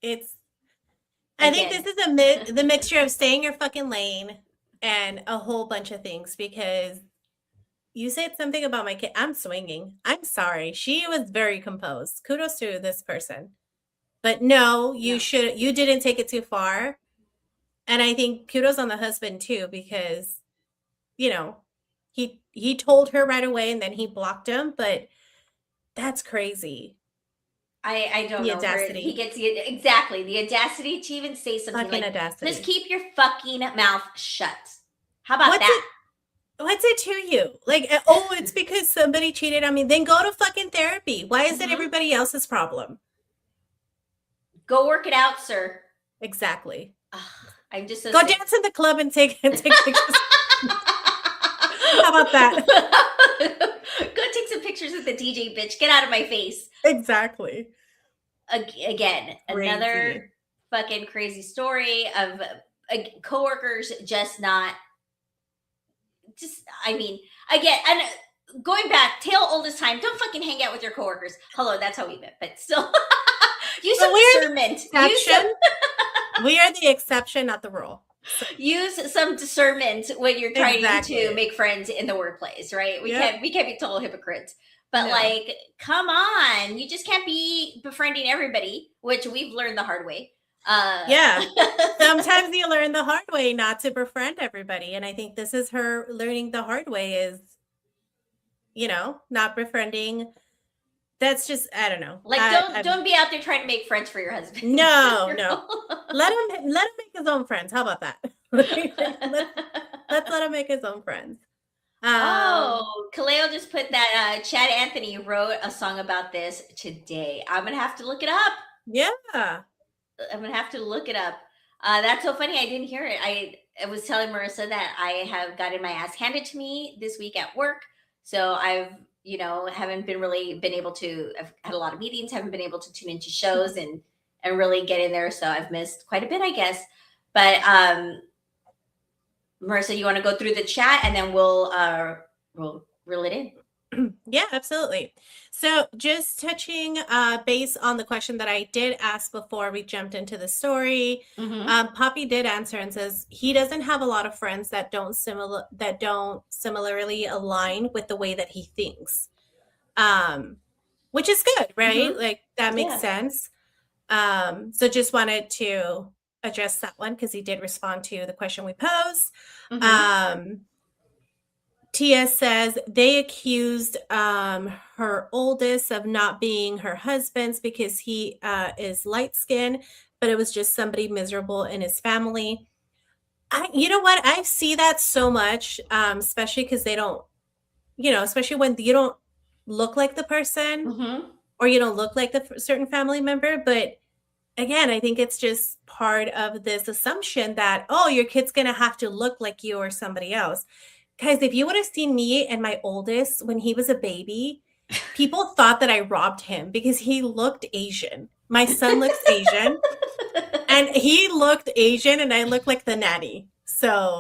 I think this is the mixture of staying your fucking lane and a whole bunch of things, because you said something about my kid. I'm swinging. I'm sorry. She was very composed. Kudos to this person. But no, you didn't take it too far. And I think kudos on the husband too, because, he told her right away and then he blocked him, but that's crazy.
I don't know.
Audacity.
He gets the audacity to even say something
fucking audacity.
Just keep your fucking mouth shut. How about that?
What's it to you? It's because somebody cheated on me. Then go to fucking therapy. Why is it everybody else's problem?
Go work it out, sir.
Exactly.
I'm just
go dance in the club and take pictures. How about that?
Go take some pictures with the DJ, bitch. Get out of my face.
Exactly.
Again,
crazy.
Another fucking crazy story of coworkers again, and going back, tale oldest time, don't fucking hang out with your coworkers. Hello, that's how we met, but still. Use some discernment.
We are the exception, not the rule. So.
Use some discernment when you're trying
Exactly.
to make friends in the workworkplace, right? We
Yep.
can't be total hypocrites. But
No.
like, come on, you just can't be befriending everybody, which we've learned the hard way.
Yeah. Sometimes you learn the hard way not to befriend everybody. And I think this is her learning the hard way is, you know, not befriending. That's just, I don't know.
Like, don't be out there trying to make friends for your husband.
No, no. Let him make his own friends. How about that? Let's let him make his own friends.
Kaleo just put that Chad Anthony wrote a song about this today. I'm gonna have to look it up.
Yeah.
I'm gonna have to look it up. That's so funny. I didn't hear it. I was telling Marissa that I have gotten my ass handed to me this week at work. So I've, haven't been able to, I've had a lot of meetings, haven't been able to tune into shows and really get in there. So I've missed quite a bit, I guess. But Marissa, you want to go through the chat and then we'll reel it in.
Yeah, absolutely. So just touching base on the question that I did ask before we jumped into the story, Poppy did answer and says he doesn't have a lot of friends that don't similarly align with the way that he thinks, which is good, right? Like that makes sense. So just wanted to address that one because he did respond to the question we posed. Tia says they accused her oldest of not being her husband's because he is light-skinned, but it was just somebody miserable in his family. You know what? I see that so much, especially because they don't, especially when you don't look like the person or you don't look like the certain family member. But again, I think it's just part of this assumption that, oh, your kid's going to have to look like you or somebody else. Guys, if you would have seen me and my oldest when he was a baby, people thought that I robbed him because he looked Asian. My son looks Asian and he looked Asian and I look like the nanny. So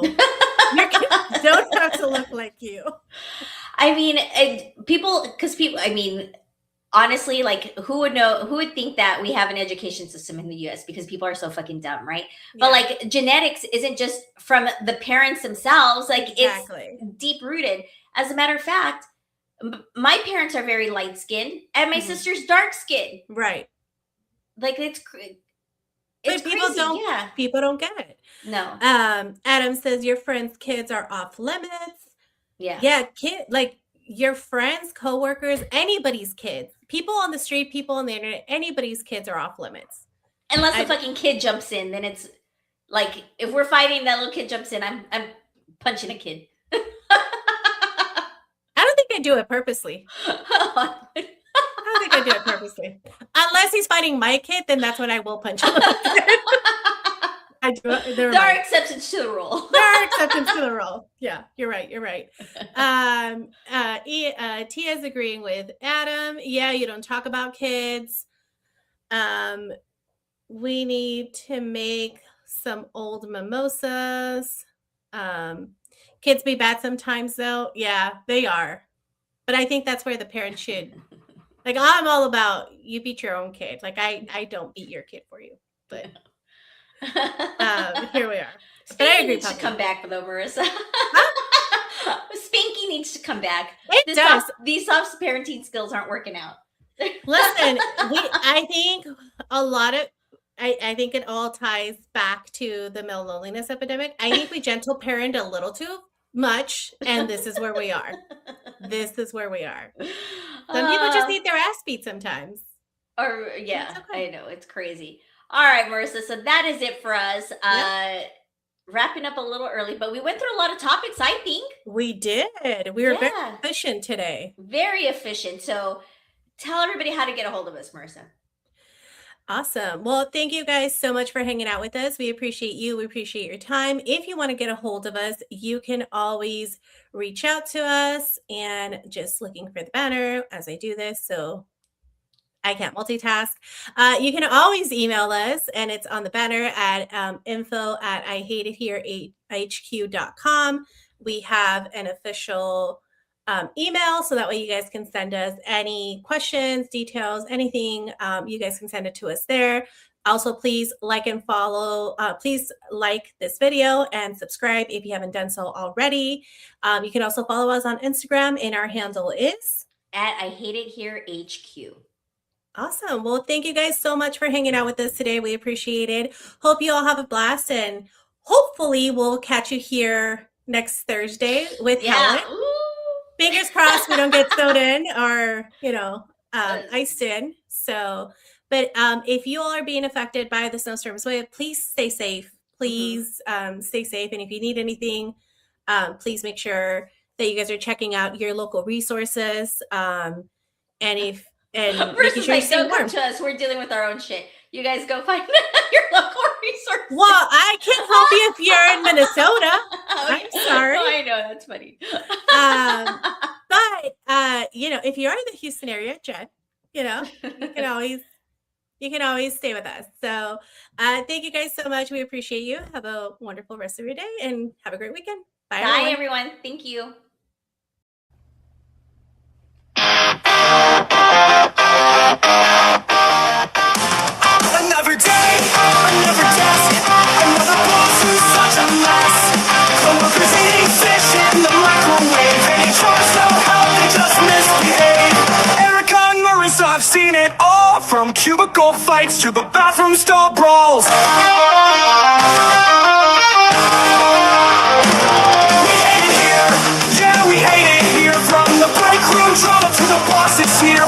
your kids don't have to look like you.
I mean, honestly, like who would think that we have an education system in the US because people are so fucking dumb, right? Yeah. But like genetics isn't just from the parents themselves, like it's deep rooted. As a matter of fact, my parents are very light skinned and my sister's dark skinned.
Right.
Like it's
people
crazy.
People don't get it.
No.
Adam says your friends' kids are off limits.
Yeah.
Yeah, like your friends, coworkers, anybody's kids, people on the street, people on the internet, anybody's kids are off limits.
Unless the fucking kid jumps in, then it's like if we're fighting, that little kid jumps in, I'm punching a kid.
I don't think I do it purposely. I don't think I do it purposely. Unless he's fighting my kid, then that's when I will punch him.
There are exceptions to the rule.
There are exceptions to the rule. Yeah, you're right. Tia's agreeing with Adam. Yeah, you don't talk about kids. We need to make some old mimosas. Kids be bad sometimes, though. Yeah, they are. But I think that's where the parents should. Like, I'm all about you beat your own kid. Like, I don't beat your kid for you. But here we are.
Spanky but I agree, needs to come back though, Marissa. Spanky needs to come back. These soft parenting skills aren't working out.
Listen, I think I think it all ties back to the male loneliness epidemic. I think we gentle parent a little too much, and this is where we are. Some people just need their ass beat sometimes.
Or yeah, okay. I know, it's crazy. All right, Marissa. So that is it for us. Wrapping up a little early, but we went through a lot of topics, I think.
We did. We were very efficient today.
Very efficient. So tell everybody how to get a hold of us, Marissa.
Awesome. Well, thank you guys so much for hanging out with us. We appreciate you. We appreciate your time. If you want to get a hold of us, you can always reach out to us and just looking for the banner as I do this. So I can't multitask. You can always email us, and it's on the banner at info@IHateItHereHQ.com. We have an official email, so that way you guys can send us any questions, details, anything. You guys can send it to us there. Also, please like and follow. Please like this video and subscribe if you haven't done so already. You can also follow us on Instagram, and our handle is
at I Hate It Here HQ.
Awesome. Well, thank you guys so much for hanging out with us today. We appreciate it. Hope you all have a blast, and hopefully we'll catch you here next Thursday with Helen.
Ooh.
Fingers crossed we don't get sewed in or, iced in. So, but if you all are being affected by the snowstorms, please stay safe. Please stay safe. And if you need anything, please make sure that you guys are checking out your local resources. And making sure you're staying warm.
Come to us. We're dealing with our own shit. You guys go find your local resources.
Well, I can't help you if you're in Minnesota. I'm sorry.
Oh, I know, that's funny.
But if you're in the Houston area, Jen, you can always stay with us. So thank you guys so much. We appreciate you. Have a wonderful rest of your day and have a great weekend.
Bye everyone. Thank you.
Another day, another desk, another boss who's such a mess. Coworkers eating fish in the microwave, and HR's no help, they just misbehave. Erika and Marissa, I've seen it all, from cubicle fights to the bathroom stall brawls. We hate it here, yeah, we hate it here. From the break room drama to the boss, it's here.